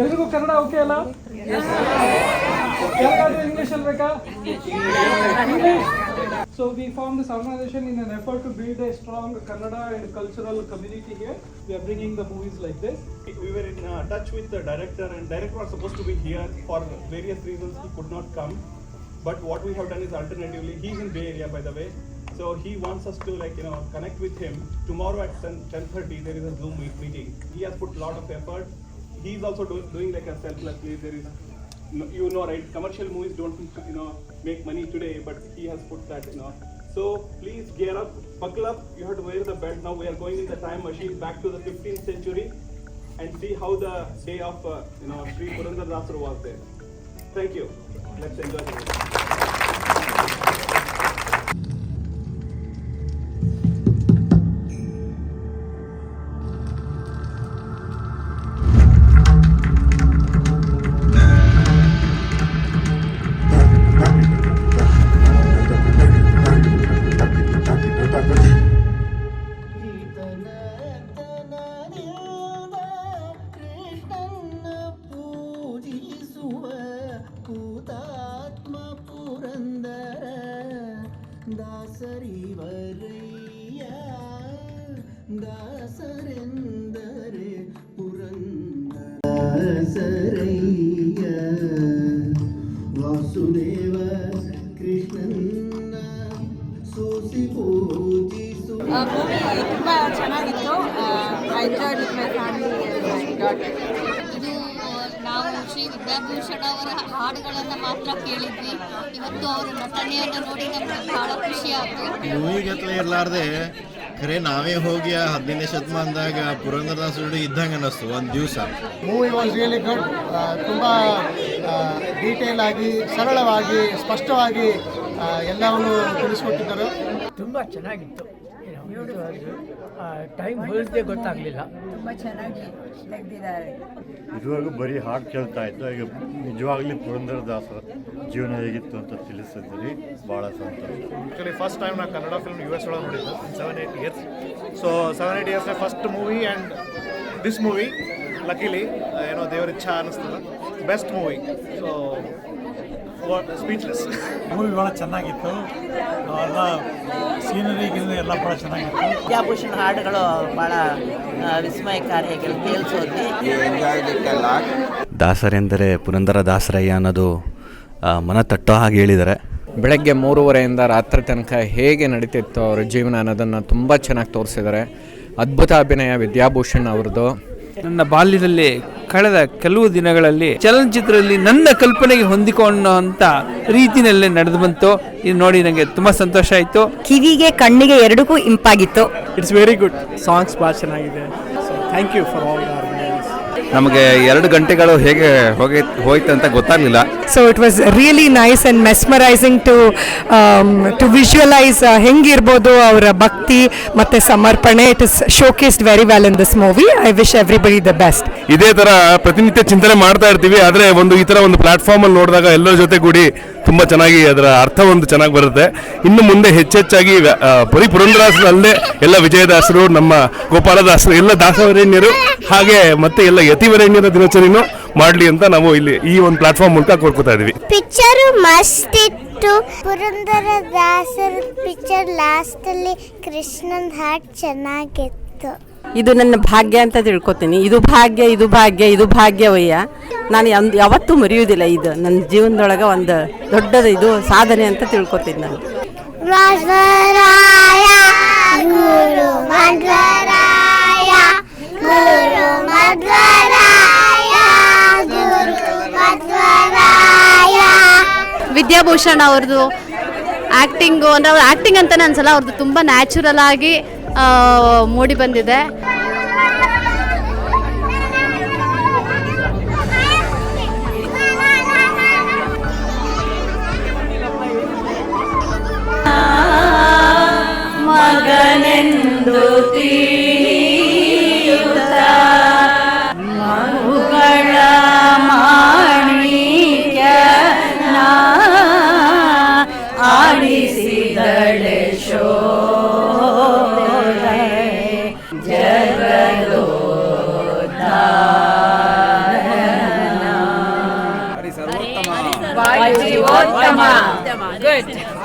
ಎಲ್ರಿಗೂ ಕನ್ನಡ ಓಕೆ ಅಲ್ಲ? ಯಾರಿಗಾದ್ರೂ ಇಂಗ್ಲಿಷ್ ಅಲ್ಲಿ ಬೇಕಾ? So we formed this organization in an effort to build a strong Kannada and cultural community here. We are bringing the movies like this. We were in touch with the director, and director was supposed to be here for various reasons. He could not come. But what we have done is alternatively, he's in Bay Area by the way. So he wants us to connect with him. Tomorrow at 10:30 there is a Zoom meeting. He has put a lot of effort. He's also doing like a selflessly. There is, right? Commercial movies don't, make money today, but he has put that, So please gear up, buckle up. You have to wear the belt now. We are going in the time machine back to the 15th century and see how the day of, Sri Purandaradasara was there. Thank you. Let's enjoy the movie. ದಾಸರೆಂದರೆ ಪುರಂದರಸರಯ್ಯ Vasudeva ಕೃಷ್ಣನ್ನ ಸೋಸಿ ಪೂಜಿಸು. Movie ತುಂಬ ಚೆನ್ನಾಗಿತ್ತು. I enjoyed with my family and my daughter. ಇದು ನಾವು ಶ್ರೀ ವಿದ್ಯಾಭೂಷಣ ಅವರ ಹಾಡುಗಳನ್ನು ಮಾತ್ರ ಕೇಳಿದ್ವಿ. ಇವತ್ತು ಅವರ ನಟನೆಯನ್ನು ನೋಡಿ ನಮಗೆ ಬಹಳ ಖುಷಿ ಆಯಿತು. ಮೂವಿಗತ್ತಲೆ ಇರಲಾರ್ದೆ ಖರೆ ನಾವೇ ಹೋಗಿ 15ನೇ ಶತಮಾನದಾಗ ಪುರಂದರದಾಸರು ಇದ್ದಂಗೆ ಅನ್ನಿಸ್ತು ಒಂದು ದಿವಸ. Movie was really good. ತುಂಬ ಡೀಟೇಲ್ ಆಗಿ ಸರಳವಾಗಿ ಸ್ಪಷ್ಟವಾಗಿ ಎಲ್ಲವನ್ನು ತಿಳಿಸ್ಕೊಟ್ಟಿದ್ದಾರೆ. ತುಂಬ ಚೆನ್ನಾಗಿತ್ತು. ಟೈಮ್ ಹೋಲಿಸದೆ ಗೊತ್ತಾಗಲಿಲ್ಲ. ತುಂಬ ಚೆನ್ನಾಗಿ ತೆಗೆದಿದ್ದಾರೆ. ಇದುವರೆಗೂ ಬರೀ ಹಾಡು ಕೇಳ್ತಾ ಇತ್ತು. ಈಗ ನಿಜವಾಗ್ಲೂ ಪುರಂದರದಾಸರ ಜೀವನ ಹೇಗಿತ್ತು ಅಂತ ತಿಳಿಸಿದ್ರಿ. ಭಾಳ ಸಂತೋಷ. ಆ್ಯಕ್ಚುಲಿ ಫಸ್ಟ್ ಟೈಮ್ ನಾನು ಕನ್ನಡ ಫಿಲ್ಮ್ US ಒಳಗೆ ನೋಡಿದ್ದು 7-8 years. So 7-8 years first movie and this movie luckily ದೇವರ ಇಚ್ಛಾ ಅನ್ನಿಸ್ತದೆ. Best movie. So speechless. Movie ಭಾಳ ಚೆನ್ನಾಗಿತ್ತು. ಎಲ್ಲ ಸೀನರಿಗಿಂದ ಎಲ್ಲ ಭಾಳ ಚೆನ್ನಾಗಿತ್ತು. ವಿದ್ಯಾಭೂಷಣ ಹಾಡುಗಳು ಭಾಳ ವಿಸ್ಮಯಕಾರಿಯಾಗಿ ಕೇಳಿಸೋದು. ದಾಸರೆಂದರೆ ಪುರಂದರ ದಾಸರಯ್ಯ ಅನ್ನೋದು ಮನ ತಟ್ಟೋ ಹಾಗೆ ಹೇಳಿದ್ದಾರೆ. ಬೆಳಗ್ಗೆ 3:30ಯಿಂದ ರಾತ್ರಿ ತನಕ ಹೇಗೆ ನಡೀತಿತ್ತು ಅವರ ಜೀವನ ಅನ್ನೋದನ್ನು ತುಂಬ ಚೆನ್ನಾಗಿ ತೋರಿಸಿದ್ದಾರೆ. ಅದ್ಭುತ ಅಭಿನಯ ವಿದ್ಯಾಭೂಷಣ್ ಅವ್ರದ್ದು. ನನ್ನ ಬಾಲ್ಯದಲ್ಲಿ ಕಳೆದ ಕೆಲವು ದಿನಗಳಲ್ಲಿ ಚಲನಚಿತ್ರದಲ್ಲಿ ನನ್ನ ಕಲ್ಪನೆಗೆ ಹೊಂದಿಕೊಳ್ಳೋ ಅಂತ ರೀತಿಯಲ್ಲೇ ನಡೆದು ಬಂತು. ಇದು ನೋಡಿ ನನಗೆ ತುಂಬ ಸಂತೋಷ ಆಯಿತು. ಕಿವಿಗೆ ಕಣ್ಣಿಗೆ ಎರಡಕ್ಕೂ ಇಂಪಾಗಿತ್ತು. It's very good. ಸಾಂಗ್ಸ್ ಭಾಳ ಚೆನ್ನಾಗಿದೆ. So thank you for all the organisers. ನಮಗೆ 2 ಗಂಟೆಗಳು ಹೇಗೆ ಹೋಯ್ತು ಅಂತ ಗೊತ್ತಾಗಲಿಲ್ಲ. So it was really nice and mesmerising to visualise ಹೆಂಗಿರ್ಬೋದು ಅವರ ಭಕ್ತಿ ಮತ್ತು ಸಮರ್ಪಣೆ. It is showcased very well in this movie. I wish everybody the best. ಇದೇ ಥರ ಪ್ರತಿನಿತ್ಯ ಚಿಂತನೆ ಮಾಡ್ತಾ ಇರ್ತೀವಿ. ಆದರೆ ಈ ಥರ ಒಂದು ಪ್ಲಾಟ್ಫಾರ್ಮಲ್ಲಿ ನೋಡಿದಾಗ ಎಲ್ಲರ ಜೊತೆಗೂಡಿ ತುಂಬ ಚೆನ್ನಾಗಿ ಅದರ ಅರ್ಥ ಚೆನ್ನಾಗಿ ಬರುತ್ತೆ. ಇನ್ನು ಮುಂದೆ ಹೆಚ್ಚೆಚ್ಚಾಗಿ ಬರೀ ಪುರಂದರದಾಸರಲ್ಲದೆ ಎಲ್ಲ ವಿಜಯದಾಸರು, ನಮ್ಮ ಗೋಪಾಲದಾಸರು, ಎಲ್ಲ ದಾಸವರೇಣ್ಯರು ಹಾಗೆ ಮತ್ತೆ ಎಲ್ಲ ಯತಿವರೇಣ್ಯರ ದಿನಾಚರಣೆಯನ್ನು ಮಾಡಲಿ ಅಂತ ನಾವು ಇಲ್ಲಿ ಈ ಒಂದು ಪ್ಲಾಟ್ಫಾರ್ಮ್ ಮೂಲಕ ಕೋರ್ಕೋತಾ ಇದೀವಿ. ಪಿಕ್ಚರ್ ಮಸ್ತ್ ಇತ್ತು. ಪುರಂದರದಾಸರ ಪಿಕ್ಚರ್ ಲಾಸ್ಟ್ ಅಲ್ಲಿ ಕೃಷ್ಣನ್ ಹಾಡ್ ಚೆನ್ನಾಗಿತ್ತು. ಇದು ನನ್ನ ಭಾಗ್ಯ ಅಂತ ತಿಳ್ಕೊತೀನಿ. ಇದು ಭಾಗ್ಯ, ಇದು ಭಾಗ್ಯ, ಇದು ಭಾಗ್ಯವಯ್ಯ. ನಾನು ಯಾವತ್ತೂ ಮರೆಯುವುದಿಲ್ಲ. ಇದು ನನ್ನ ಜೀವನದೊಳಗೆ ಒಂದು ದೊಡ್ಡದು ಇದು ಸಾಧನೆ ಅಂತ ತಿಳ್ಕೊತೀನಿ ನಾನು. ಗುರು ಮಧ್ವರಾಯ, ಗುರು ಮಧ್ವರಾಯ, ಗುರು ಮಧ್ವರಾಯ. ವಿದ್ಯಾಭೂಷಣ್ ಅವ್ರದ್ದು ಆ್ಯಕ್ಟಿಂಗು ಅಂದರೆ ಅವ್ರ ಆ್ಯಕ್ಟಿಂಗ್ ಅಂತಲೇ ಅನ್ಸಲ್ಲ, ಅವ್ರದ್ದು ತುಂಬ ನ್ಯಾಚುರಲ್ ಆಗಿ ಮೂಡಿ ಬಂದಿದೆ. ಮಗನೆಂದು ತಿಳಿಯುತ್ತ ಮಗುಗಳ ಮಾಣಿಕ್ಯ ಗಳೆ ಶೋಧೆ ಜಗದೋದ್ಧಾರಣ. ವಾಯುಜೀವೋತ್ತಮ. ಗುಡ್.